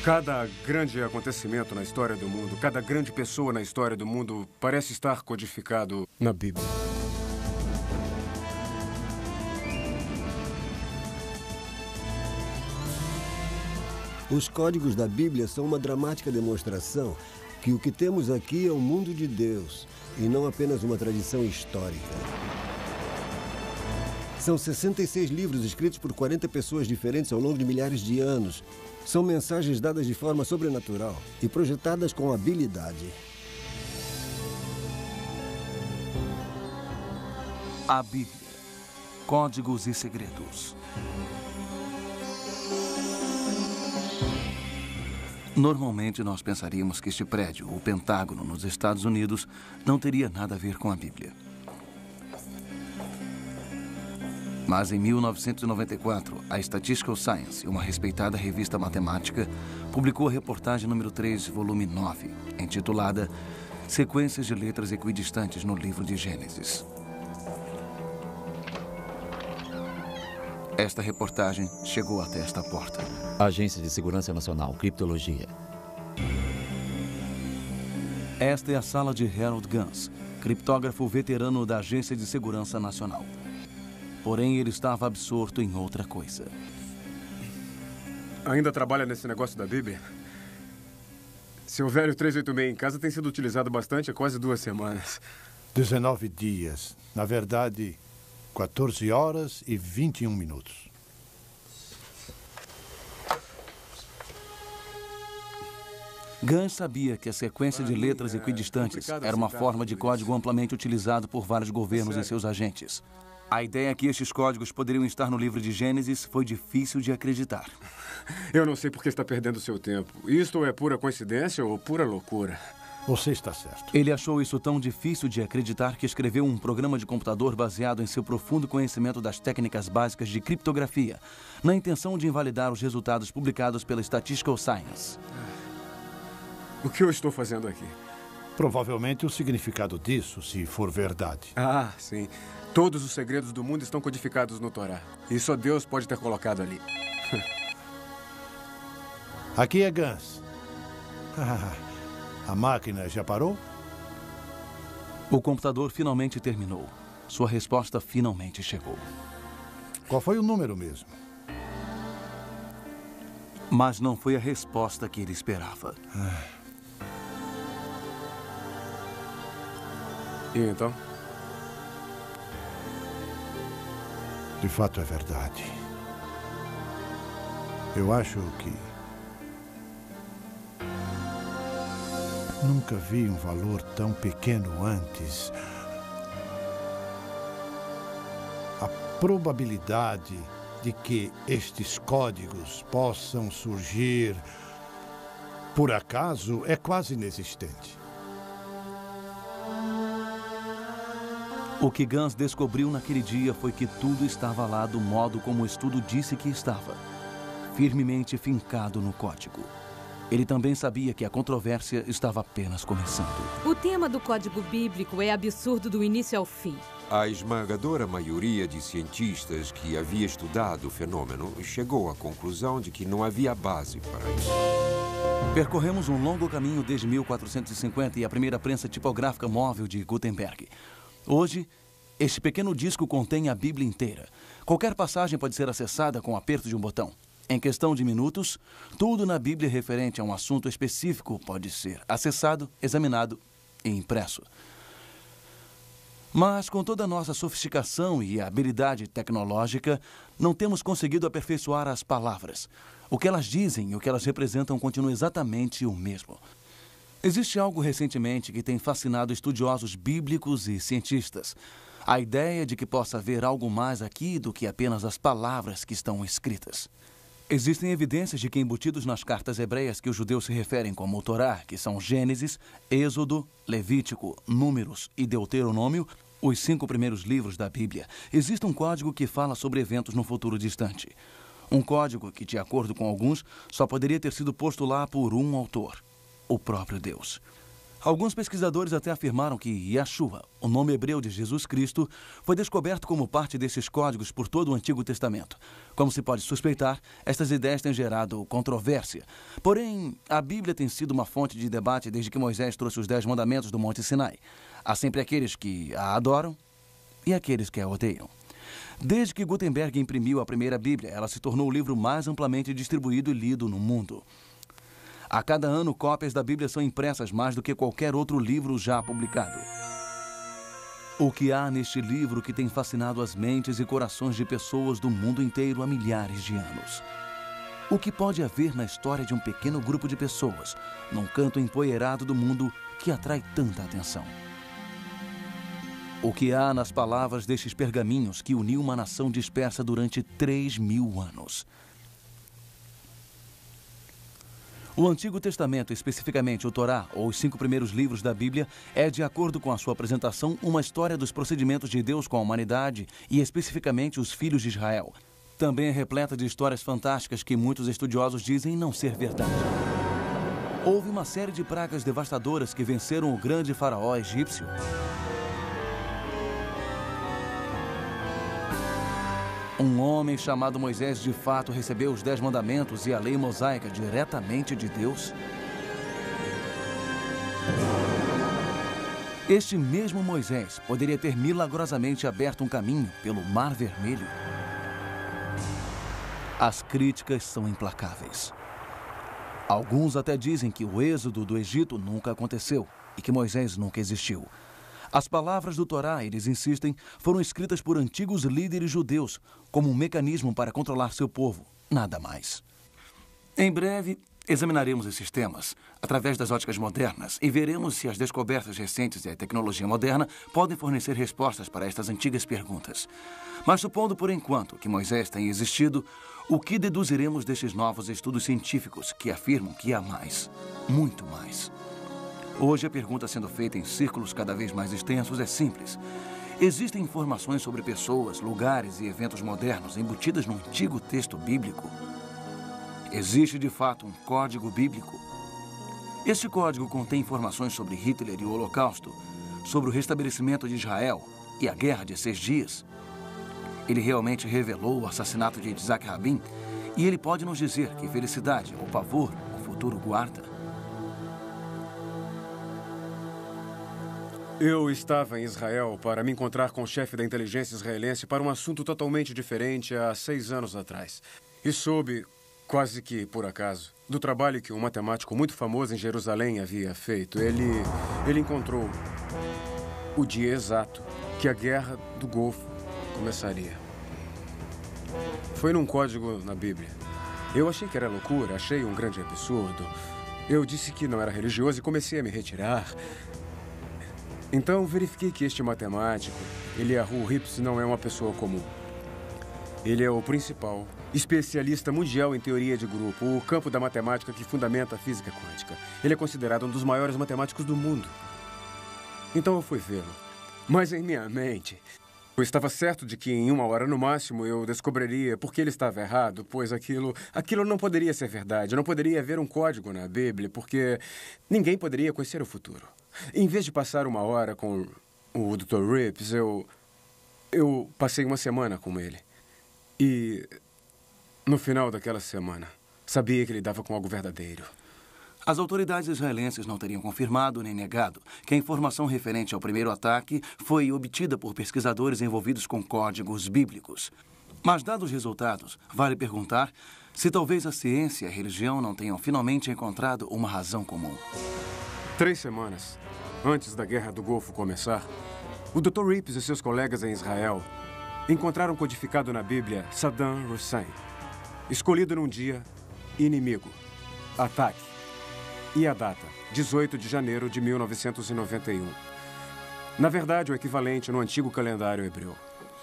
Cada grande acontecimento na história do mundo, cada grande pessoa na história do mundo parece estar codificado na Bíblia. Os códigos da Bíblia são uma dramática demonstração que o que temos aqui é o mundo de Deus e não apenas uma tradição histórica. São 66 livros escritos por 40 pessoas diferentes ao longo de milhares de anos. São mensagens dadas de forma sobrenatural e projetadas com habilidade. A Bíblia. Códigos e segredos. Normalmente nós pensaríamos que este prédio, o Pentágono, nos Estados Unidos, não teria nada a ver com a Bíblia. Mas em 1994, a Statistical Science, uma respeitada revista matemática, publicou a reportagem número 3, volume 9, intitulada Sequências de letras equidistantes no livro de Gênesis. Esta reportagem chegou até esta porta. Agência de Segurança Nacional, Criptologia. Esta é a sala de Harold Gans, criptógrafo veterano da Agência de Segurança Nacional. Porém, ele estava absorto em outra coisa. Ainda trabalha nesse negócio da Bíblia? Seu velho 386 em casa tem sido utilizado bastante há quase 2 semanas. 19 dias. Na verdade, 14 horas e 21 minutos. Gans sabia que a sequência de letras equidistantes era uma forma de código amplamente utilizado por vários governos e seus agentes. A ideia que estes códigos poderiam estar no livro de Gênesis foi difícil de acreditar. Eu não sei por que está perdendo seu tempo. Isto é pura coincidência ou pura loucura? Você está certo. Ele achou isso tão difícil de acreditar que escreveu um programa de computador baseado em seu profundo conhecimento das técnicas básicas de criptografia, na intenção de invalidar os resultados publicados pela Statistical Science. O que eu estou fazendo aqui? Provavelmente o significado disso, se for verdade. Ah, sim. Todos os segredos do mundo estão codificados no Torá. E só Deus pode ter colocado ali. Aqui é Gans. A máquina já parou? O computador finalmente terminou. Sua resposta finalmente chegou. Qual foi o número mesmo? Mas não foi a resposta que ele esperava. E então? De fato é verdade. Eu acho que nunca vi um valor tão pequeno antes. A probabilidade de que estes códigos possam surgir por acaso é quase inexistente. O que Gans descobriu naquele dia foi que tudo estava lá do modo como o estudo disse que estava, firmemente fincado no código. Ele também sabia que a controvérsia estava apenas começando. O tema do código bíblico é absurdo do início ao fim. A esmagadora maioria de cientistas que havia estudado o fenômeno chegou à conclusão de que não havia base para isso. Percorremos um longo caminho desde 1450 e a primeira prensa tipográfica móvel de Gutenberg. Hoje, este pequeno disco contém a Bíblia inteira. Qualquer passagem pode ser acessada com o aperto de um botão. Em questão de minutos, tudo na Bíblia referente a um assunto específico pode ser acessado, examinado e impresso. Mas, com toda a nossa sofisticação e habilidade tecnológica, não temos conseguido aperfeiçoar as palavras. O que elas dizem e o que elas representam continua exatamente o mesmo. Existe algo recentemente que tem fascinado estudiosos bíblicos e cientistas. A ideia de que possa haver algo mais aqui do que apenas as palavras que estão escritas. Existem evidências de que embutidos nas cartas hebreias que os judeus se referem como o Torá, que são Gênesis, Êxodo, Levítico, Números e Deuteronômio, os 5 primeiros livros da Bíblia, existe um código que fala sobre eventos no futuro distante. Um código que, de acordo com alguns, só poderia ter sido posto lá por um autor. O próprio Deus. Alguns pesquisadores até afirmaram que Yeshua, o nome hebreu de Jesus Cristo, foi descoberto como parte desses códigos por todo o Antigo Testamento. Como se pode suspeitar, estas ideias têm gerado controvérsia. Porém, a Bíblia tem sido uma fonte de debate desde que Moisés trouxe os 10 mandamentos do Monte Sinai. Há sempre aqueles que a adoram e aqueles que a odeiam. Desde que Gutenberg imprimiu a primeira Bíblia, ela se tornou o livro mais amplamente distribuído e lido no mundo. A cada ano, cópias da Bíblia são impressas mais do que qualquer outro livro já publicado. O que há neste livro que tem fascinado as mentes e corações de pessoas do mundo inteiro há milhares de anos? O que pode haver na história de um pequeno grupo de pessoas, num canto empoeirado do mundo, que atrai tanta atenção? O que há nas palavras destes pergaminhos que uniu uma nação dispersa durante 3.000 anos? O Antigo Testamento, especificamente o Torá, ou os 5 primeiros livros da Bíblia, é, de acordo com a sua apresentação, uma história dos procedimentos de Deus com a humanidade e, especificamente, os filhos de Israel. Também é repleta de histórias fantásticas que muitos estudiosos dizem não ser verdade. Houve uma série de pragas devastadoras que venceram o grande faraó egípcio. Um homem chamado Moisés de fato recebeu os 10 mandamentos e a lei mosaica diretamente de Deus? Este mesmo Moisés poderia ter milagrosamente aberto um caminho pelo Mar Vermelho? As críticas são implacáveis. Alguns até dizem que o êxodo do Egito nunca aconteceu e que Moisés nunca existiu. As palavras do Torá, eles insistem, foram escritas por antigos líderes judeus como um mecanismo para controlar seu povo, nada mais. Em breve, examinaremos esses temas através das óticas modernas e veremos se as descobertas recentes e a tecnologia moderna podem fornecer respostas para estas antigas perguntas. Mas supondo por enquanto que Moisés tenha existido, o que deduziremos destes novos estudos científicos que afirmam que há mais, muito mais? Hoje, a pergunta sendo feita em círculos cada vez mais extensos é simples. Existem informações sobre pessoas, lugares e eventos modernos embutidas no antigo texto bíblico? Existe, de fato, um código bíblico? Este código contém informações sobre Hitler e o Holocausto, sobre o restabelecimento de Israel e a Guerra de 6 Dias. Ele realmente revelou o assassinato de Yitzhak Rabin e ele pode nos dizer que felicidade ou pavor o futuro guarda? Eu estava em Israel para me encontrar com o chefe da inteligência israelense para um assunto totalmente diferente há 6 anos atrás. E soube, quase que por acaso, do trabalho que um matemático muito famoso em Jerusalém havia feito. Ele encontrou o dia exato que a Guerra do Golfo começaria. Foi num código na Bíblia. Eu achei que era loucura, achei um grande absurdo. Eu disse que não era religioso e comecei a me retirar. Então, verifiquei que este matemático, Eliyahu Rips, não é uma pessoa comum. Ele é o principal especialista mundial em teoria de grupo, o campo da matemática que fundamenta a física quântica. Ele é considerado um dos maiores matemáticos do mundo. Então, eu fui vê-lo. Mas em minha mente, eu estava certo de que em 1 hora no máximo eu descobriria por que ele estava errado, pois aquilo não poderia ser verdade. Não poderia haver um código na Bíblia, porque ninguém poderia conhecer o futuro. Em vez de passar 1 hora com o Dr. Rips, eu passei 1 semana com ele. E no final daquela semana, sabia que ele lidava com algo verdadeiro. As autoridades israelenses não teriam confirmado nem negado que a informação referente ao primeiro ataque foi obtida por pesquisadores envolvidos com códigos bíblicos. Mas, dados os resultados, vale perguntar se talvez a ciência e a religião não tenham finalmente encontrado uma razão comum. 3 semanas antes da Guerra do Golfo começar, o Dr. Rips e seus colegas em Israel encontraram codificado na Bíblia Saddam Hussein, escolhido num dia inimigo, ataque, e a data, 18 de janeiro de 1991. Na verdade, o equivalente no antigo calendário hebreu.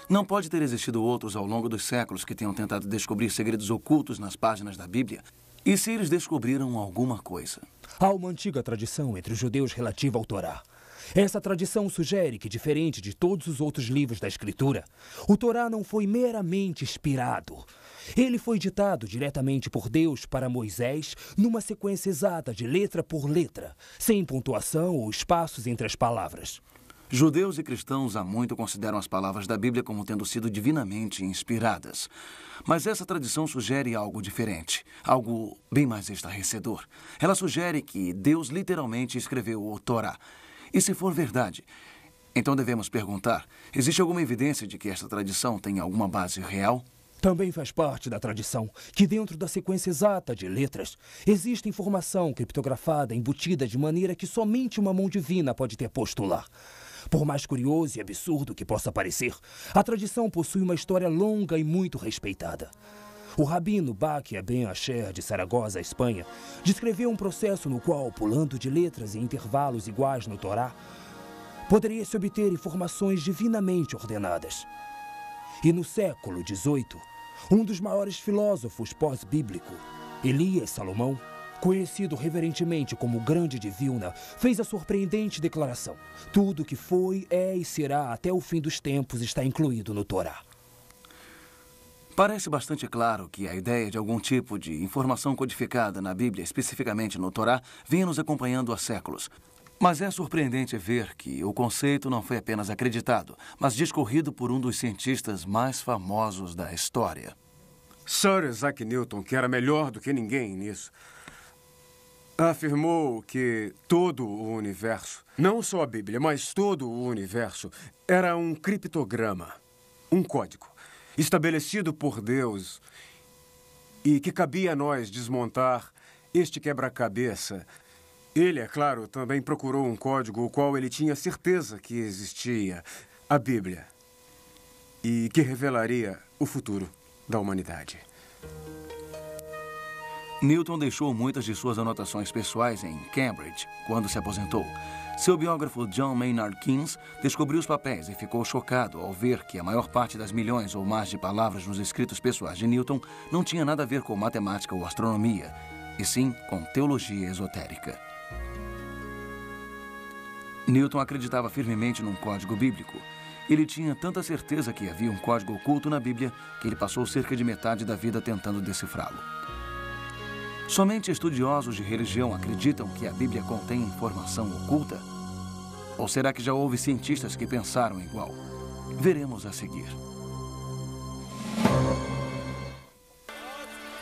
Não pode ter existido outros ao longo dos séculos que tenham tentado descobrir segredos ocultos nas páginas da Bíblia. E se eles descobriram alguma coisa? Há uma antiga tradição entre os judeus relativa ao Torá. Essa tradição sugere que, diferente de todos os outros livros da Escritura, o Torá não foi meramente inspirado. Ele foi ditado diretamente por Deus para Moisés numa sequência exata de letra por letra, sem pontuação ou espaços entre as palavras. Judeus e cristãos há muito consideram as palavras da Bíblia como tendo sido divinamente inspiradas. Mas essa tradição sugere algo diferente, algo bem mais estarrecedor. Ela sugere que Deus literalmente escreveu o Torá. E se for verdade, então devemos perguntar, existe alguma evidência de que esta tradição tem alguma base real? Também faz parte da tradição que dentro da sequência exata de letras existe informação criptografada embutida de maneira que somente uma mão divina pode ter posto lá. Por mais curioso e absurdo que possa parecer, a tradição possui uma história longa e muito respeitada. O rabino Baquia Ben Asher, de Saragossa, Espanha, descreveu um processo no qual, pulando de letras em intervalos iguais no Torá, poderia-se obter informações divinamente ordenadas. E no século XVIII, um dos maiores filósofos pós-bíblico, Elias Salomão, conhecido reverentemente como o Grande de Vilna, fez a surpreendente declaração: tudo que foi, é e será até o fim dos tempos está incluído no Torá. Parece bastante claro que a ideia de algum tipo de informação codificada na Bíblia, especificamente no Torá, vinha nos acompanhando há séculos. Mas é surpreendente ver que o conceito não foi apenas acreditado, mas discorrido por um dos cientistas mais famosos da história. Sir Isaac Newton, que era melhor do que ninguém nisso, afirmou que todo o universo, não só a Bíblia, mas todo o universo, era um criptograma, um código, estabelecido por Deus e que cabia a nós desmontar este quebra-cabeça. Ele, é claro, também procurou um código o qual ele tinha certeza que existia, a Bíblia, e que revelaria o futuro da humanidade. Newton deixou muitas de suas anotações pessoais em Cambridge quando se aposentou. Seu biógrafo John Maynard Keynes descobriu os papéis e ficou chocado ao ver que a maior parte das milhões ou mais de palavras nos escritos pessoais de Newton não tinha nada a ver com matemática ou astronomia, e sim com teologia esotérica. Newton acreditava firmemente num código bíblico. Ele tinha tanta certeza que havia um código oculto na Bíblia que ele passou cerca de metade da vida tentando decifrá-lo. Somente estudiosos de religião acreditam que a Bíblia contém informação oculta? Ou será que já houve cientistas que pensaram igual? Veremos a seguir.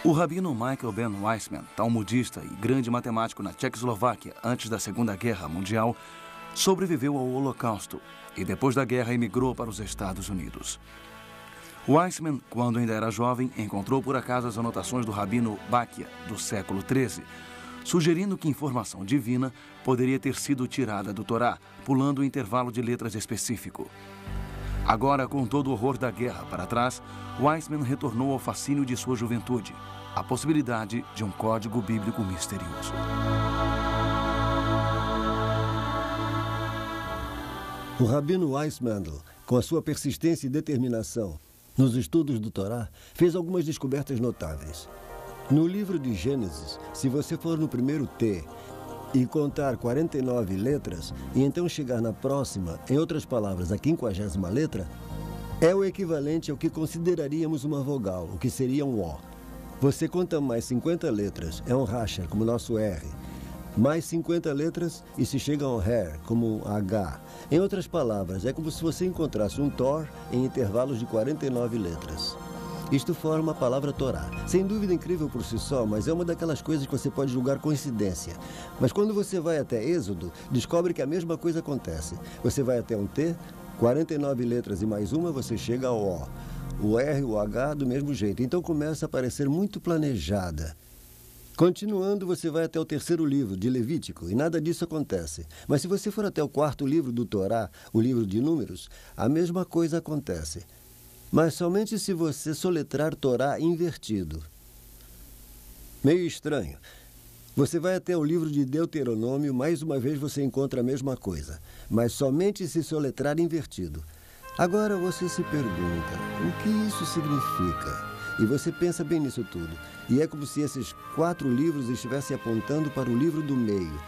O rabino Michael Ben Weissman, talmudista e grande matemático na Tchecoslováquia antes da Segunda Guerra Mundial, sobreviveu ao Holocausto e depois da guerra emigrou para os Estados Unidos. Weissman, quando ainda era jovem, encontrou por acaso as anotações do rabino Baquia, do século XIII, sugerindo que informação divina poderia ter sido tirada do Torá, pulando o intervalo de letras específico. Agora, com todo o horror da guerra para trás, Weissman retornou ao fascínio de sua juventude, a possibilidade de um código bíblico misterioso. O rabino Weissman, com a sua persistência e determinação nos estudos do Torá, fez algumas descobertas notáveis. No livro de Gênesis, se você for no primeiro T e contar 49 letras, e então chegar na próxima, em outras palavras, a 50ª letra, é o equivalente ao que consideraríamos uma vogal, o que seria um O. Você conta mais 50 letras, é um racha, como o nosso R. Mais 50 letras e se chega a um hair, como um H. Em outras palavras, é como se você encontrasse um Thor em intervalos de 49 letras. Isto forma a palavra Torá. Sem dúvida incrível por si só, mas é uma daquelas coisas que você pode julgar coincidência. Mas quando você vai até Êxodo, descobre que a mesma coisa acontece. Você vai até um T, 49 letras e mais uma, você chega ao O. O R, o H, do mesmo jeito. Então começa a parecer muito planejada. Continuando, você vai até o 3º livro, de Levítico, e nada disso acontece. Mas se você for até o 4º livro do Torá, o livro de Números, a mesma coisa acontece. Mas somente se você soletrar Torá invertido. Meio estranho. Você vai até o livro de Deuteronômio, mais uma vez você encontra a mesma coisa, mas somente se soletrar invertido. Agora você se pergunta, o que isso significa? E você pensa bem nisso tudo. E é como se esses 4 livros estivessem apontando para o livro do meio.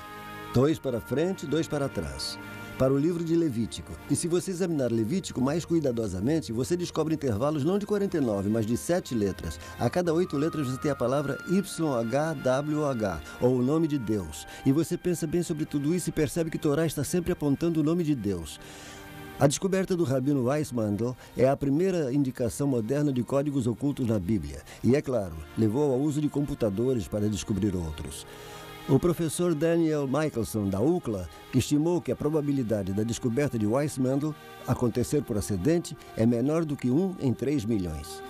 2 para frente, 2 para trás. para o livro de Levítico. E se você examinar Levítico mais cuidadosamente, você descobre intervalos não de 49, mas de 7 letras. A cada 8 letras você tem a palavra YHWH, ou o nome de Deus. E você pensa bem sobre tudo isso e percebe que Torá está sempre apontando o nome de Deus. A descoberta do Rabino Weissmandl é a primeira indicação moderna de códigos ocultos na Bíblia. E, é claro, levou ao uso de computadores para descobrir outros. O professor Daniel Michelson, da UCLA, estimou que a probabilidade da descoberta de Weissmandl acontecer por acidente é menor do que 1 em 3 milhões.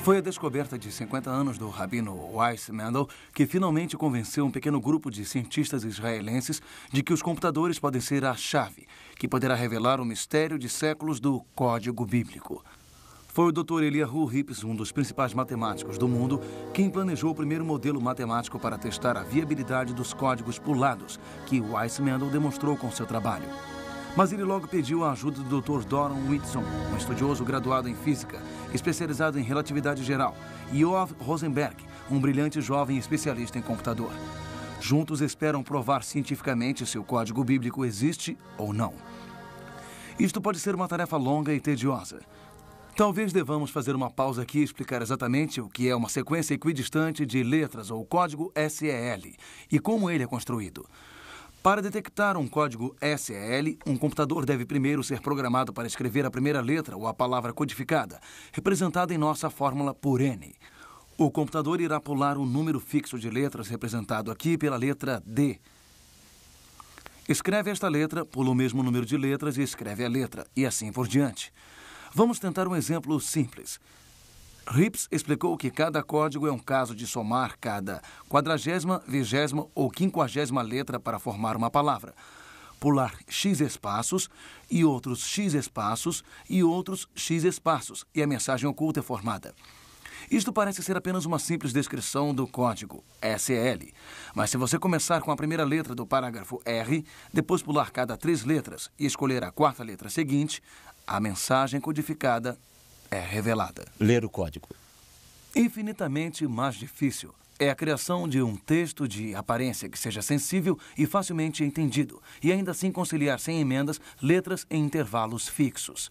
Foi a descoberta de 50 anos do Rabino Weissmandl que finalmente convenceu um pequeno grupo de cientistas israelenses de que os computadores podem ser a chave, que poderá revelar o mistério de séculos do código bíblico. Foi o Dr. Eliyahu Rips, um dos principais matemáticos do mundo, quem planejou o primeiro modelo matemático para testar a viabilidade dos códigos pulados, que Weissmandl demonstrou com seu trabalho. Mas ele logo pediu a ajuda do Dr. Doron Whitson, um estudioso graduado em física, especializado em relatividade geral, e Yoav Rosenberg, um brilhante jovem especialista em computador. Juntos esperam provar cientificamente se o código bíblico existe ou não. Isto pode ser uma tarefa longa e tediosa. Talvez devamos fazer uma pausa aqui e explicar exatamente o que é uma sequência equidistante de letras ou código SEL e como ele é construído. Para detectar um código SEL, um computador deve primeiro ser programado para escrever a primeira letra ou a palavra codificada, representada em nossa fórmula por N. O computador irá pular um número fixo de letras representado aqui pela letra D. Escreve esta letra, pula o mesmo número de letras e escreve a letra, e assim por diante. Vamos tentar um exemplo simples. Rips explicou que cada código é um caso de somar cada 40ª, 20ª ou 50ª letra para formar uma palavra. Pular X espaços e outros X espaços e outros X espaços, e a mensagem oculta é formada. Isto parece ser apenas uma simples descrição do código SEL. Mas se você começar com a primeira letra do parágrafo R, depois pular cada 3 letras e escolher a 4ª letra seguinte, a mensagem codificada é revelada. Ler o código. Infinitamente mais difícil é a criação de um texto de aparência que seja sensível e facilmente entendido, e ainda assim conciliar sem emendas letras em intervalos fixos.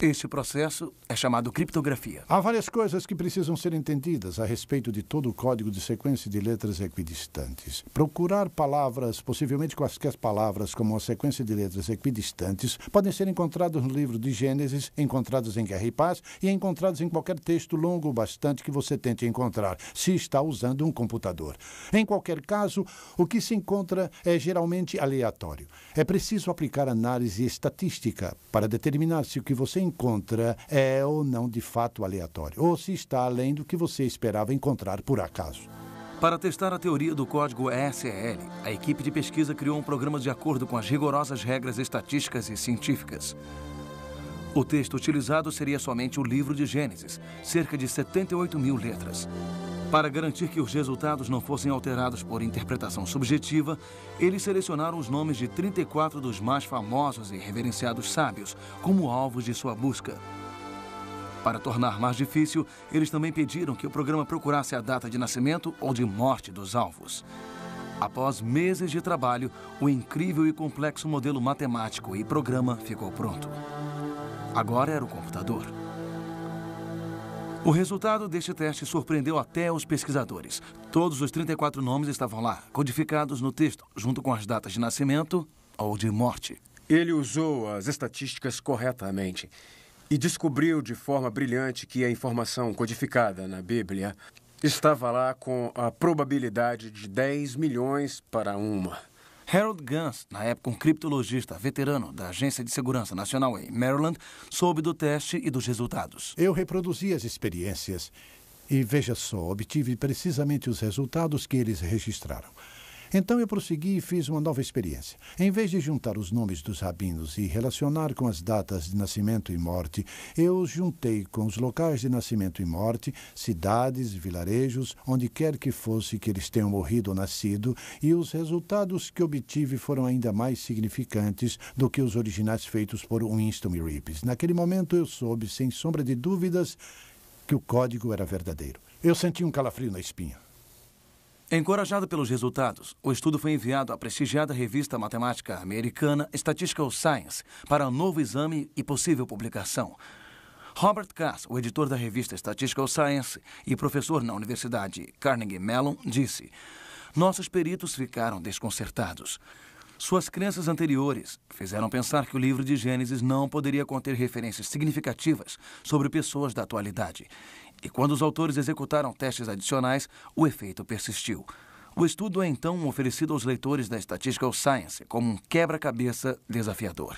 Este processo é chamado criptografia. Há várias coisas que precisam ser entendidas a respeito de todo o código de sequência de letras equidistantes. Procurar palavras, possivelmente quaisquer palavras, como uma sequência de letras equidistantes, podem ser encontradas no livro de Gênesis, encontradas em Guerra e Paz e encontradas em qualquer texto longo o bastante que você tente encontrar, se está usando um computador. Em qualquer caso, o que se encontra é geralmente aleatório. É preciso aplicar análise estatística para determinar se o que você encontra é ou não de fato aleatório, ou se está além do que você esperava encontrar por acaso. Para testar a teoria do código SEL, a equipe de pesquisa criou um programa de acordo com as rigorosas regras estatísticas e científicas. O texto utilizado seria somente o livro de Gênesis, cerca de 78.000 letras. Para garantir que os resultados não fossem alterados por interpretação subjetiva, eles selecionaram os nomes de 34 dos mais famosos e reverenciados sábios como alvos de sua busca. Para tornar mais difícil, eles também pediram que o programa procurasse a data de nascimento ou de morte dos alvos. Após meses de trabalho, o incrível e complexo modelo matemático e programa ficou pronto. Agora era o computador. O resultado deste teste surpreendeu até os pesquisadores. Todos os 34 nomes estavam lá, codificados no texto, junto com as datas de nascimento ou de morte. Ele usou as estatísticas corretamente e descobriu de forma brilhante que a informação codificada na Bíblia estava lá com a probabilidade de 10 milhões para 1. Harold Gans, na época um criptologista veterano da Agência de Segurança Nacional em Maryland, soube do teste e dos resultados. Eu reproduzi as experiências e, veja só, obtive precisamente os resultados que eles registraram. Então eu prossegui e fiz uma nova experiência. Em vez de juntar os nomes dos rabinos e relacionar com as datas de nascimento e morte, eu os juntei com os locais de nascimento e morte, cidades, vilarejos, onde quer que fosse que eles tenham morrido ou nascido, e os resultados que obtive foram ainda mais significantes do que os originais feitos por Winston e Rips. Naquele momento eu soube, sem sombra de dúvidas, que o código era verdadeiro. Eu senti um calafrio na espinha. Encorajado pelos resultados, o estudo foi enviado à prestigiada revista matemática americana Statistical Science para novo exame e possível publicação. Robert Cass, o editor da revista Statistical Science e professor na Universidade Carnegie Mellon, disse: "Nossos peritos ficaram desconcertados. Suas crenças anteriores fizeram pensar que o livro de Gênesis não poderia conter referências significativas sobre pessoas da atualidade. E quando os autores executaram testes adicionais, o efeito persistiu. O estudo é então oferecido aos leitores da Statistical Science como um quebra-cabeça desafiador.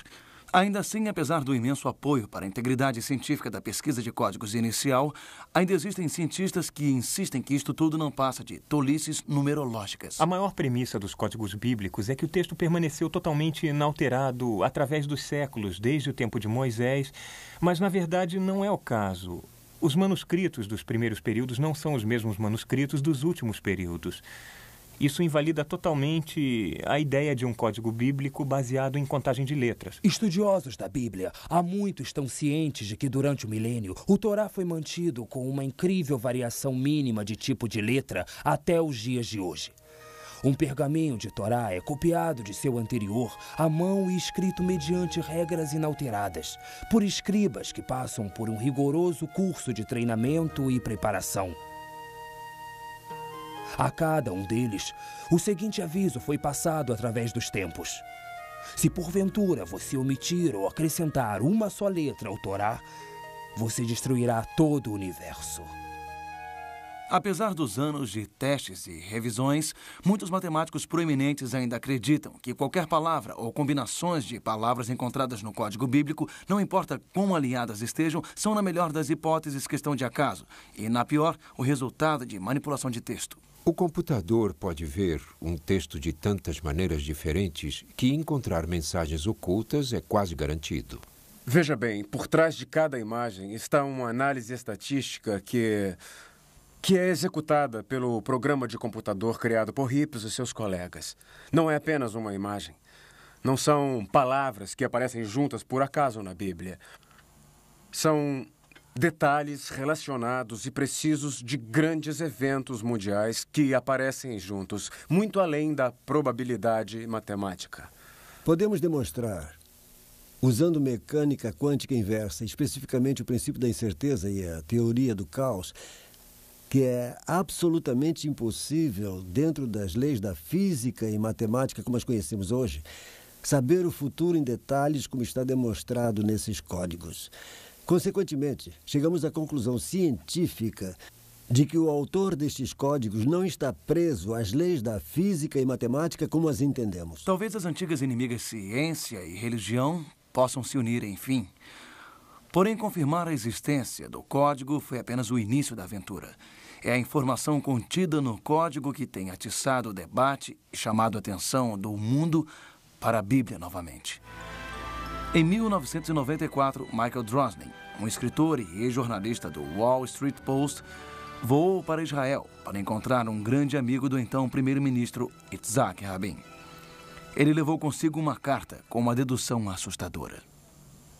Ainda assim, apesar do imenso apoio para a integridade científica da pesquisa de códigos inicial, ainda existem cientistas que insistem que isto tudo não passa de tolices numerológicas. A maior premissa dos códigos bíblicos é que o texto permaneceu totalmente inalterado através dos séculos, desde o tempo de Moisés, mas na verdade não é o caso. Os manuscritos dos primeiros períodos não são os mesmos manuscritos dos últimos períodos. Isso invalida totalmente a ideia de um código bíblico baseado em contagem de letras. Estudiosos da Bíblia há muito estão cientes de que durante o milênio o Torá foi mantido com uma incrível variação mínima de tipo de letra até os dias de hoje. Um pergaminho de Torá é copiado de seu anterior à mão e escrito mediante regras inalteradas, por escribas que passam por um rigoroso curso de treinamento e preparação. A cada um deles, o seguinte aviso foi passado através dos tempos: se porventura você omitir ou acrescentar uma só letra ao Torá, você destruirá todo o universo. Apesar dos anos de testes e revisões, muitos matemáticos proeminentes ainda acreditam que qualquer palavra ou combinações de palavras encontradas no código bíblico, não importa como alinhadas estejam, são, na melhor das hipóteses, questão de acaso e, na pior, o resultado de manipulação de texto. O computador pode ver um texto de tantas maneiras diferentes que encontrar mensagens ocultas é quase garantido. Veja bem, por trás de cada imagem está uma análise estatística que é executada pelo programa de computador criado por Hippes e seus colegas. Não é apenas uma imagem. Não são palavras que aparecem juntas por acaso na Bíblia. São detalhes relacionados e precisos de grandes eventos mundiais que aparecem juntos, muito além da probabilidade matemática. Podemos demonstrar, usando mecânica quântica inversa, especificamente o princípio da incerteza e a teoria do caos, que é absolutamente impossível, dentro das leis da física e matemática como as conhecemos hoje, saber o futuro em detalhes como está demonstrado nesses códigos. Consequentemente, chegamos à conclusão científica de que o autor destes códigos não está preso às leis da física e matemática como as entendemos. Talvez as antigas inimigas ciência e religião possam se unir, enfim. Porém, confirmar a existência do código foi apenas o início da aventura. É a informação contida no código que tem atiçado o debate e chamado a atenção do mundo para a Bíblia novamente. Em 1994, Michael Drosnin, um escritor e ex-jornalista do Wall Street Post, voou para Israel para encontrar um grande amigo do então primeiro-ministro Yitzhak Rabin. Ele levou consigo uma carta com uma dedução assustadora.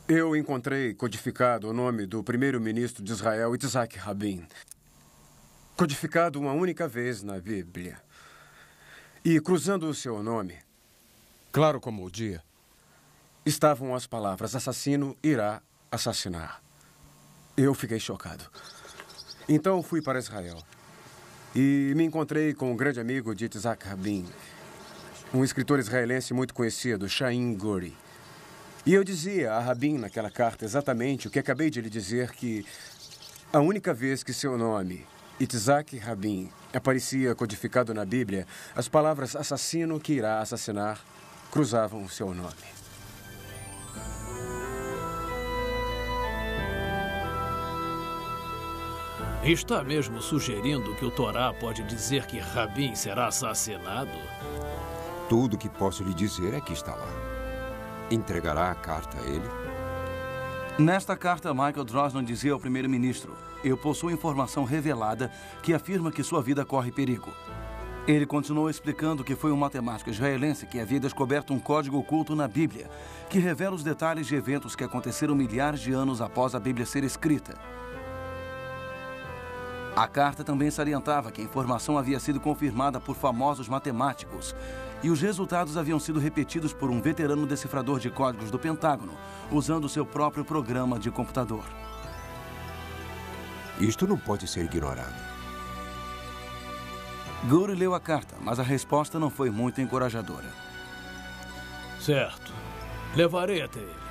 Eu encontrei codificado o nome do primeiro-ministro de Israel, Yitzhak Rabin. Codificado uma única vez na Bíblia. E cruzando o seu nome, claro como o dia, estavam as palavras: assassino irá assassinar. Eu fiquei chocado. Então fui para Israel e me encontrei com um grande amigo de Yitzhak Rabin, um escritor israelense muito conhecido, Chaim Guri. E eu dizia a Rabin naquela carta exatamente o que acabei de lhe dizer, que a única vez que seu nome, Yitzhak Rabin, aparecia codificado na Bíblia, as palavras assassino que irá assassinar cruzavam o seu nome. Está mesmo sugerindo que o Torá pode dizer que Rabin será assassinado? Tudo que posso lhe dizer é que está lá. Entregará a carta a ele? Nesta carta, Michael Drosnin dizia ao primeiro-ministro: eu possuo informação revelada que afirma que sua vida corre perigo. Ele continuou explicando que foi um matemático israelense que havia descoberto um código oculto na Bíblia, que revela os detalhes de eventos que aconteceram milhares de anos após a Bíblia ser escrita. A carta também salientava que a informação havia sido confirmada por famosos matemáticos e os resultados haviam sido repetidos por um veterano decifrador de códigos do Pentágono, usando seu próprio programa de computador. Isto não pode ser ignorado. Goody leu a carta, mas a resposta não foi muito encorajadora. Certo. Levarei até ele.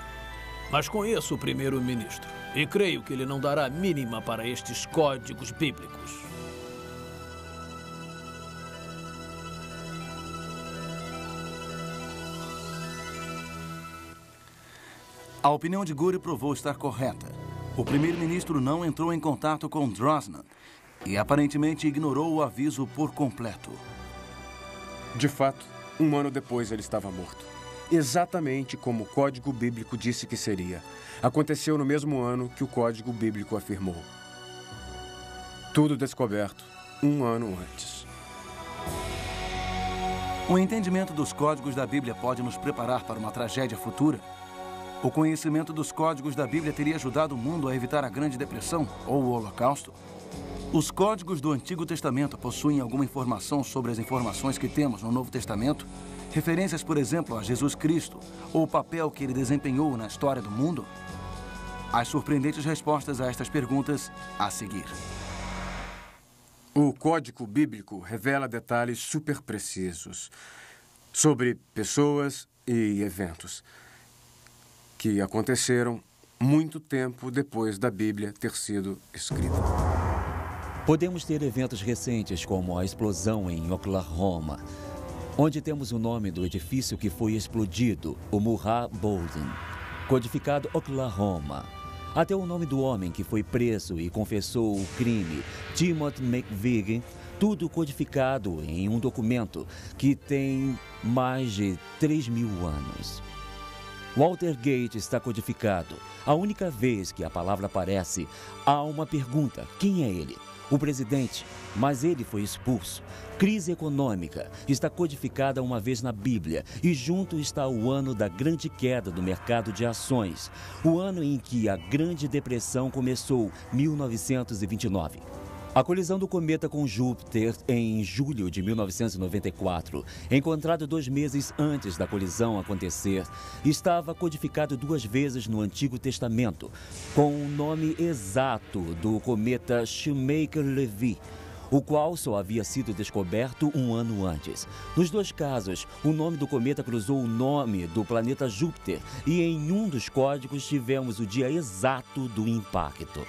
Mas conheço o primeiro-ministro e creio que ele não dará a mínima para estes códigos bíblicos. A opinião de Goody provou estar correta. O primeiro-ministro não entrou em contato com Drosnin e aparentemente ignorou o aviso por completo. De fato, 1 ano depois ele estava morto. Exatamente como o Código Bíblico disse que seria. Aconteceu no mesmo ano que o Código Bíblico afirmou. Tudo descoberto 1 ano antes. O entendimento dos códigos da Bíblia pode nos preparar para uma tragédia futura? O conhecimento dos códigos da Bíblia teria ajudado o mundo a evitar a Grande Depressão ou o Holocausto? Os códigos do Antigo Testamento possuem alguma informação sobre as informações que temos no Novo Testamento? Referências, por exemplo, a Jesus Cristo ou o papel que ele desempenhou na história do mundo? As surpreendentes respostas a estas perguntas a seguir. O Código Bíblico revela detalhes super precisos sobre pessoas e eventos que aconteceram muito tempo depois da Bíblia ter sido escrita. Podemos ter eventos recentes como a explosão em Oklahoma, onde temos o nome do edifício que foi explodido, o Murrah Building, codificado Oklahoma. Até o nome do homem que foi preso e confessou o crime, Timothy McVeigh, tudo codificado em um documento que tem mais de 3.000 anos. Watergate está codificado. A única vez que a palavra aparece, há uma pergunta: quem é ele? O presidente, mas ele foi expulso. Crise econômica está codificada uma vez na Bíblia e junto está o ano da grande queda do mercado de ações, o ano em que a Grande Depressão começou, 1929. A colisão do cometa com Júpiter em julho de 1994, encontrado 2 meses antes da colisão acontecer, estava codificado 2 vezes no Antigo Testamento, com o nome exato do cometa Shoemaker-Levy, o qual só havia sido descoberto 1 ano antes. Nos 2 casos, o nome do cometa cruzou o nome do planeta Júpiter e em um dos códigos tivemos o dia exato do impacto.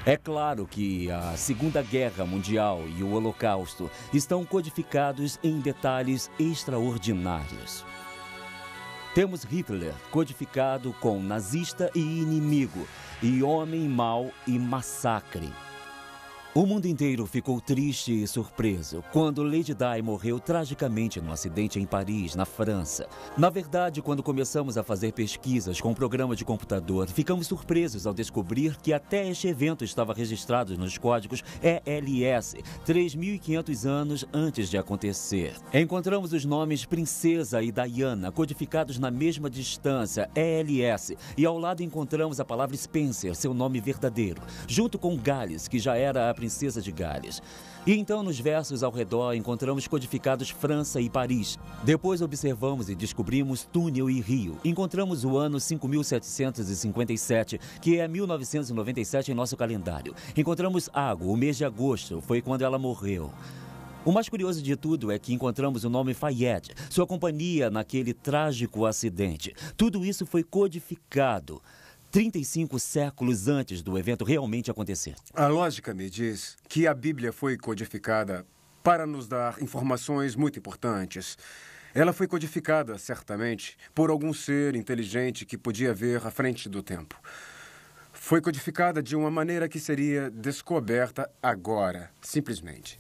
É claro que a Segunda Guerra Mundial e o Holocausto estão codificados em detalhes extraordinários. Temos Hitler codificado com nazista e inimigo, e homem mau e massacre. O mundo inteiro ficou triste e surpreso quando Lady Di morreu tragicamente num acidente em Paris, na França. Na verdade, quando começamos a fazer pesquisas com um programa de computador, ficamos surpresos ao descobrir que até este evento estava registrado nos códigos ELS, 3.500 anos antes de acontecer. Encontramos os nomes Princesa e Diana codificados na mesma distância, ELS, e ao lado encontramos a palavra Spencer, seu nome verdadeiro, junto com Gales, que já era a princesa de Gales. E então, nos versos ao redor, encontramos codificados França e Paris. Depois observamos e descobrimos túnel e rio. Encontramos o ano 5757, que é 1997 em nosso calendário. Encontramos Água, o mês de agosto, foi quando ela morreu. O mais curioso de tudo é que encontramos o nome Fayette, sua companhia naquele trágico acidente. Tudo isso foi codificado 35 séculos antes do evento realmente acontecer. A lógica me diz que a Bíblia foi codificada para nos dar informações muito importantes. Ela foi codificada, certamente, por algum ser inteligente que podia ver à frente do tempo. Foi codificada de uma maneira que seria descoberta agora, simplesmente,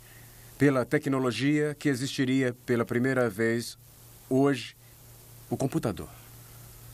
pela tecnologia que existiria pela primeira vez hoje, o computador.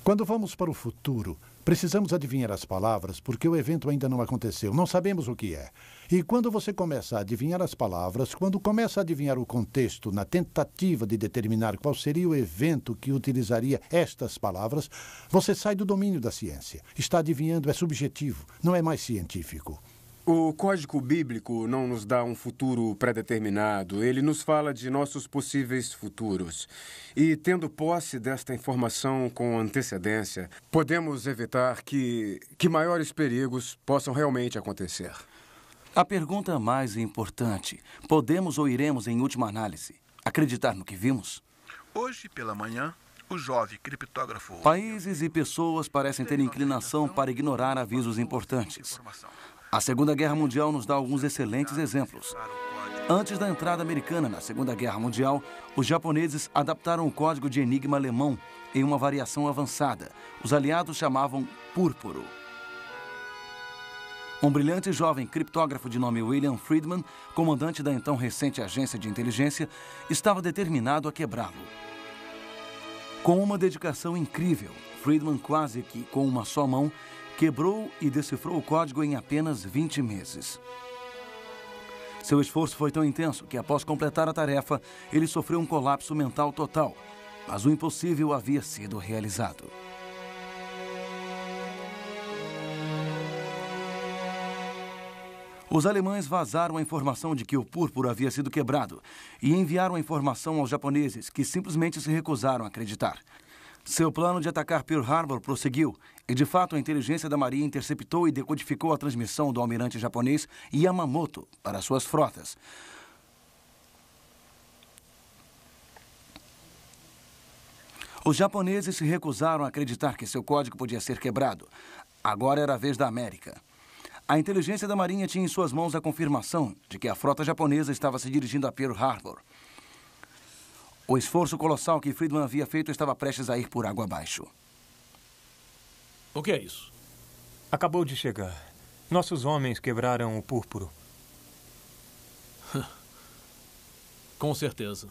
Quando vamos para o futuro, precisamos adivinhar as palavras porque o evento ainda não aconteceu. Não sabemos o que é. E quando você começa a adivinhar as palavras, quando começa a adivinhar o contexto na tentativa de determinar qual seria o evento que utilizaria estas palavras, você sai do domínio da ciência. Está adivinhando, é subjetivo, não é mais científico. O código bíblico não nos dá um futuro pré-determinado. Ele nos fala de nossos possíveis futuros. E, tendo posse desta informação com antecedência, podemos evitar que maiores perigos possam realmente acontecer. A pergunta mais importante: podemos ou iremos, em última análise, acreditar no que vimos? Hoje pela manhã, o jovem criptógrafo... Países e pessoas parecem ter inclinação para ignorar avisos importantes. A Segunda Guerra Mundial nos dá alguns excelentes exemplos. Antes da entrada americana na Segunda Guerra Mundial, os japoneses adaptaram o código de enigma alemão em uma variação avançada. Os aliados chamavam púrpuro. Um brilhante jovem criptógrafo de nome William Friedman, comandante da então recente agência de inteligência, estava determinado a quebrá-lo. Com uma dedicação incrível, Friedman, quase que com uma só mão, quebrou e decifrou o código em apenas 20 meses. Seu esforço foi tão intenso que, após completar a tarefa, ele sofreu um colapso mental total. Mas o impossível havia sido realizado. Os alemães vazaram a informação de que o púrpuro havia sido quebrado e enviaram a informação aos japoneses, que simplesmente se recusaram a acreditar. Seu plano de atacar Pearl Harbor prosseguiu e, de fato, a inteligência da Marinha interceptou e decodificou a transmissão do almirante japonês Yamamoto para suas frotas. Os japoneses se recusaram a acreditar que seu código podia ser quebrado. Agora era a vez da América. A inteligência da Marinha tinha em suas mãos a confirmação de que a frota japonesa estava se dirigindo a Pearl Harbor. O esforço colossal que Friedman havia feito estava prestes a ir por água abaixo. O que é isso? Acabou de chegar. Nossos homens quebraram o púrpuro. Com certeza.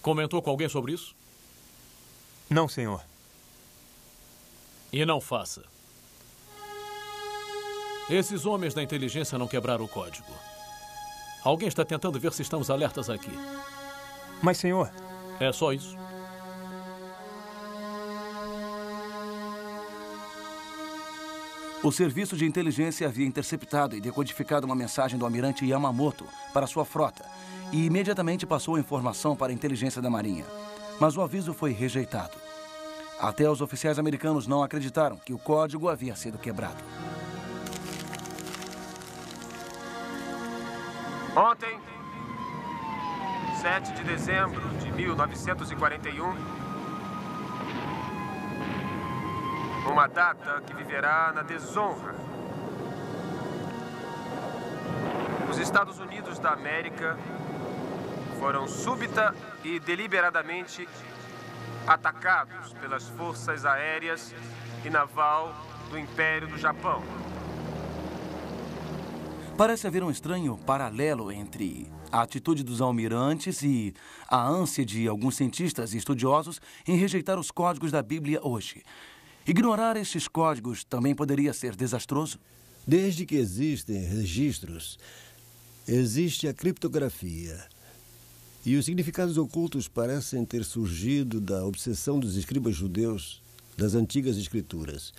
Comentou com alguém sobre isso? Não, senhor. E não faça. Esses homens da inteligência não quebraram o código. Alguém está tentando ver se estamos alertas aqui. Mas, senhor... É só isso. O serviço de inteligência havia interceptado e decodificado uma mensagem do almirante Yamamoto para sua frota e imediatamente passou a informação para a inteligência da Marinha. Mas o aviso foi rejeitado. Até os oficiais americanos não acreditaram que o código havia sido quebrado. Ontem, 7 de dezembro de 1941, uma data que viverá na desonra. Os Estados Unidos da América foram súbita e deliberadamente atacados pelas forças aéreas e naval do Império do Japão. Parece haver um estranho paralelo entre a atitude dos almirantes e a ânsia de alguns cientistas e estudiosos em rejeitar os códigos da Bíblia hoje. Ignorar estes códigos também poderia ser desastroso? Desde que existem registros, existe a criptografia. E os significados ocultos parecem ter surgido da obsessão dos escribas judeus das antigas escrituras.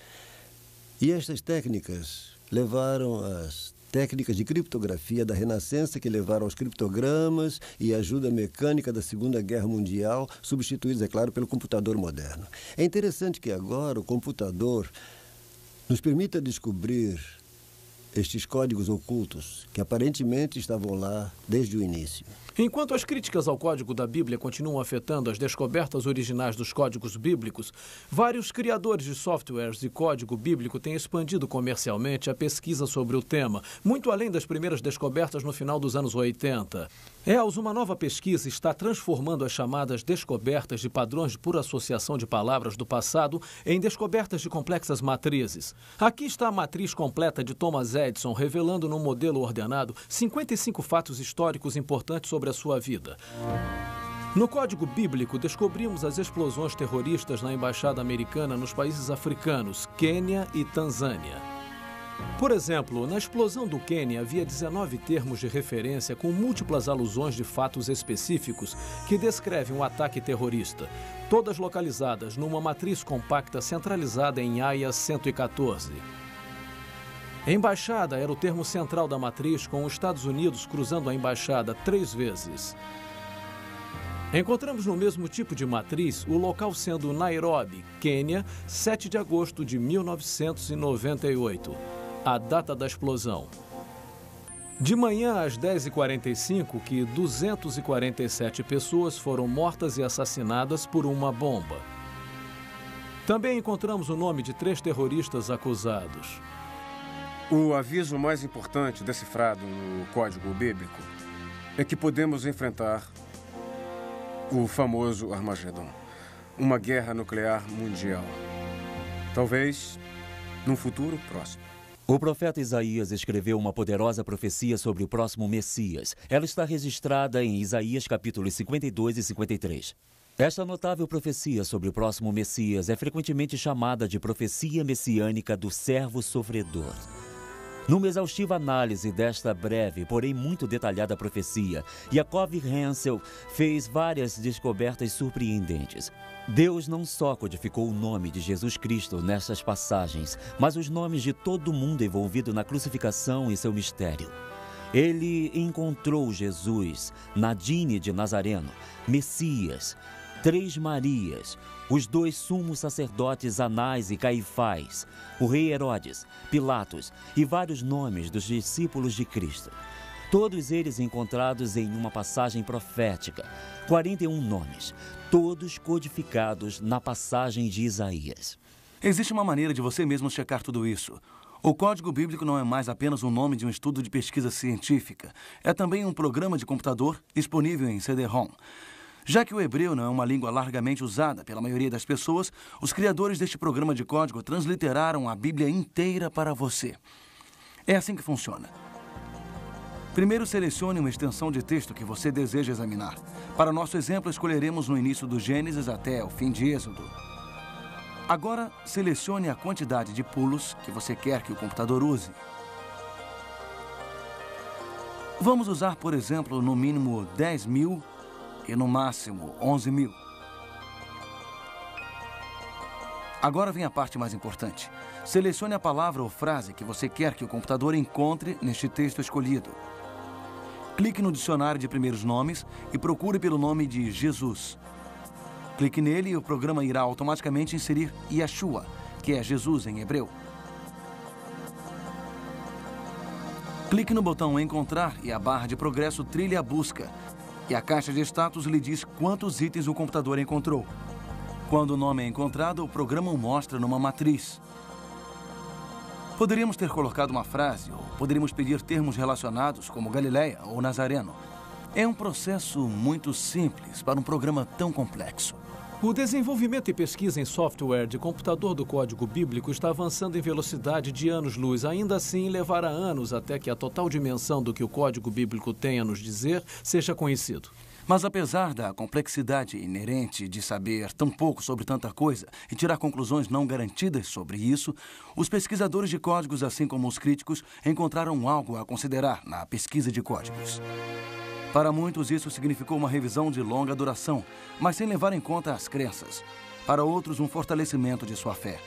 E estas técnicas levaram às técnicas de criptografia da Renascença, que levaram aos criptogramas e a ajuda mecânica da Segunda Guerra Mundial, substituídos, é claro, pelo computador moderno. É interessante que agora o computador nos permita descobrir estes códigos ocultos que aparentemente estavam lá desde o início. Enquanto as críticas ao código da Bíblia continuam afetando as descobertas originais dos códigos bíblicos, vários criadores de softwares de código bíblico têm expandido comercialmente a pesquisa sobre o tema, muito além das primeiras descobertas no final dos anos 80. Uma nova pesquisa está transformando as chamadas descobertas de padrões por associação de palavras do passado em descobertas de complexas matrizes. Aqui está a matriz completa de Thomas Edison, revelando num modelo ordenado 55 fatos históricos importantes sobre a sua vida. No código bíblico, descobrimos as explosões terroristas na embaixada americana nos países africanos, Quênia e Tanzânia. Por exemplo, na explosão do Quênia havia 19 termos de referência com múltiplas alusões de fatos específicos que descrevem um ataque terrorista, todas localizadas numa matriz compacta centralizada em AIA 114. Embaixada era o termo central da matriz, com os Estados Unidos cruzando a embaixada 3 vezes. Encontramos no mesmo tipo de matriz o local sendo Nairobi, Quênia, 7 de agosto de 1998, a data da explosão. De manhã às 10h45, que 247 pessoas foram mortas e assassinadas por uma bomba. Também encontramos o nome de 3 terroristas acusados. O aviso mais importante decifrado no Código Bíblico é que podemos enfrentar o famoso Armagedon, uma guerra nuclear mundial. Talvez num futuro próximo. O profeta Isaías escreveu uma poderosa profecia sobre o próximo Messias. Ela está registrada em Isaías capítulos 52 e 53. Esta notável profecia sobre o próximo Messias é frequentemente chamada de profecia messiânica do servo sofredor. Numa exaustiva análise desta breve, porém muito detalhada profecia, Yaakov Hensel fez várias descobertas surpreendentes. Deus não só codificou o nome de Jesus Cristo nestas passagens, mas os nomes de todo mundo envolvido na crucificação e seu mistério. Ele encontrou Jesus, Nadine de Nazareno, Messias, 3 Marias, os 2 sumos sacerdotes Anás e Caifás, o rei Herodes, Pilatos e vários nomes dos discípulos de Cristo. Todos eles encontrados em uma passagem profética, 41 nomes, todos codificados na passagem de Isaías. Existe uma maneira de você mesmo checar tudo isso. O Código Bíblico não é mais apenas o nome de um estudo de pesquisa científica. É também um programa de computador disponível em CD-ROM. Já que o hebreu não é uma língua largamente usada pela maioria das pessoas, os criadores deste programa de código transliteraram a Bíblia inteira para você. É assim que funciona. Primeiro, selecione uma extensão de texto que você deseja examinar. Para nosso exemplo, escolheremos no início do Gênesis até o fim de Êxodo. Agora, selecione a quantidade de pulos que você quer que o computador use. Vamos usar, por exemplo, no mínimo 10.000 e no máximo 11.000. Agora vem a parte mais importante. Selecione a palavra ou frase que você quer que o computador encontre neste texto escolhido. Clique no dicionário de primeiros nomes e procure pelo nome de Jesus. Clique nele e o programa irá automaticamente inserir Yeshua, que é Jesus em hebreu. Clique no botão Encontrar e a barra de progresso trilha a busca. E a caixa de status lhe diz quantos itens o computador encontrou. Quando o nome é encontrado, o programa o mostra numa matriz. Poderíamos ter colocado uma frase, ou poderíamos pedir termos relacionados, como Galileia ou Nazareno. É um processo muito simples para um programa tão complexo. O desenvolvimento e pesquisa em software de computador do Código Bíblico está avançando em velocidade de anos-luz. Ainda assim, levará anos até que a total dimensão do que o Código Bíblico tem a nos dizer seja conhecido. Mas apesar da complexidade inerente de saber tão pouco sobre tanta coisa e tirar conclusões não garantidas sobre isso, os pesquisadores de códigos, assim como os críticos, encontraram algo a considerar na pesquisa de códigos. Para muitos, isso significou uma revisão de longa duração, mas sem levar em conta as crenças. Para outros, um fortalecimento de sua fé.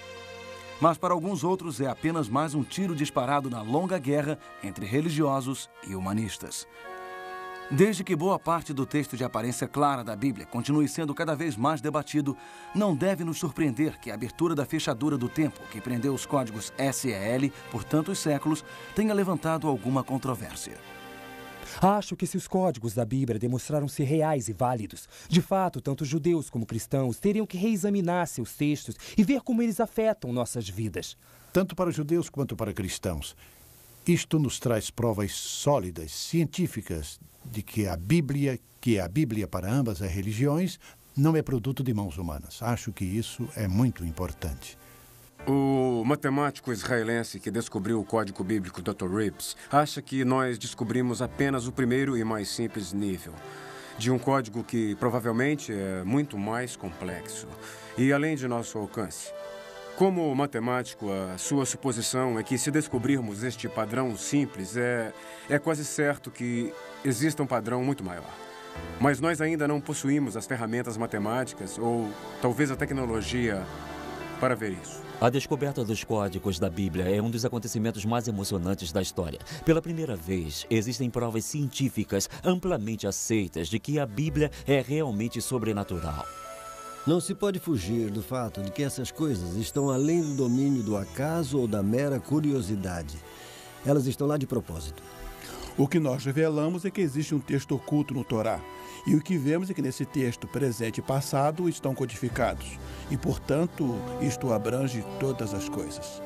Mas para alguns outros, é apenas mais um tiro disparado na longa guerra entre religiosos e humanistas. Desde que boa parte do texto de aparência clara da Bíblia continue sendo cada vez mais debatido, não deve nos surpreender que a abertura da fechadura do tempo, que prendeu os códigos SEL por tantos séculos, tenha levantado alguma controvérsia. Acho que se os códigos da Bíblia demonstraram-se reais e válidos, de fato, tanto judeus como cristãos teriam que reexaminar seus textos e ver como eles afetam nossas vidas. Tanto para judeus quanto para cristãos. Isto nos traz provas sólidas, científicas, de que a Bíblia para ambas as religiões, não é produto de mãos humanas. Acho que isso é muito importante. O matemático israelense que descobriu o Código Bíblico, Dr. Rips, acha que nós descobrimos apenas o primeiro e mais simples nível de um código que provavelmente é muito mais complexo e além de nosso alcance. Como matemático, a sua suposição é que se descobrirmos este padrão simples, é quase certo que exista um padrão muito maior. Mas nós ainda não possuímos as ferramentas matemáticas ou talvez a tecnologia para ver isso. A descoberta dos códigos da Bíblia é um dos acontecimentos mais emocionantes da história. Pela primeira vez, existem provas científicas amplamente aceitas de que a Bíblia é realmente sobrenatural. Não se pode fugir do fato de que essas coisas estão além do domínio do acaso ou da mera curiosidade. Elas estão lá de propósito. O que nós revelamos é que existe um texto oculto no Torá. E o que vemos é que nesse texto, presente e passado, estão codificados. E, portanto, isto abrange todas as coisas.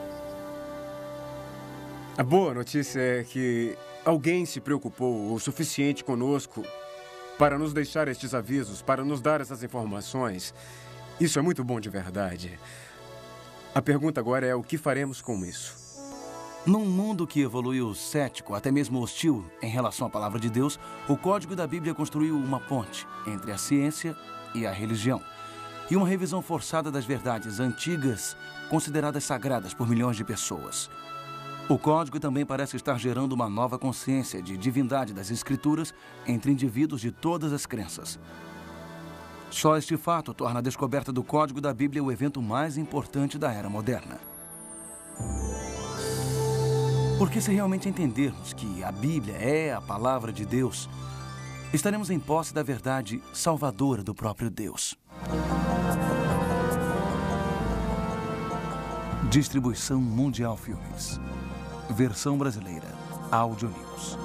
A boa notícia é que alguém se preocupou o suficiente conosco para nos deixar estes avisos, para nos dar essas informações. Isso é muito bom de verdade. A pergunta agora é o que faremos com isso? Num mundo que evoluiu cético, até mesmo hostil em relação à palavra de Deus, o Código da Bíblia construiu uma ponte entre a ciência e a religião. E uma revisão forçada das verdades antigas, consideradas sagradas por milhões de pessoas. O Código também parece estar gerando uma nova consciência de divindade das Escrituras entre indivíduos de todas as crenças. Só este fato torna a descoberta do Código da Bíblia o evento mais importante da era moderna. Porque se realmente entendermos que a Bíblia é a palavra de Deus, estaremos em posse da verdade salvadora do próprio Deus. Distribuição Mundial Filmes. Versão brasileira. Audio News.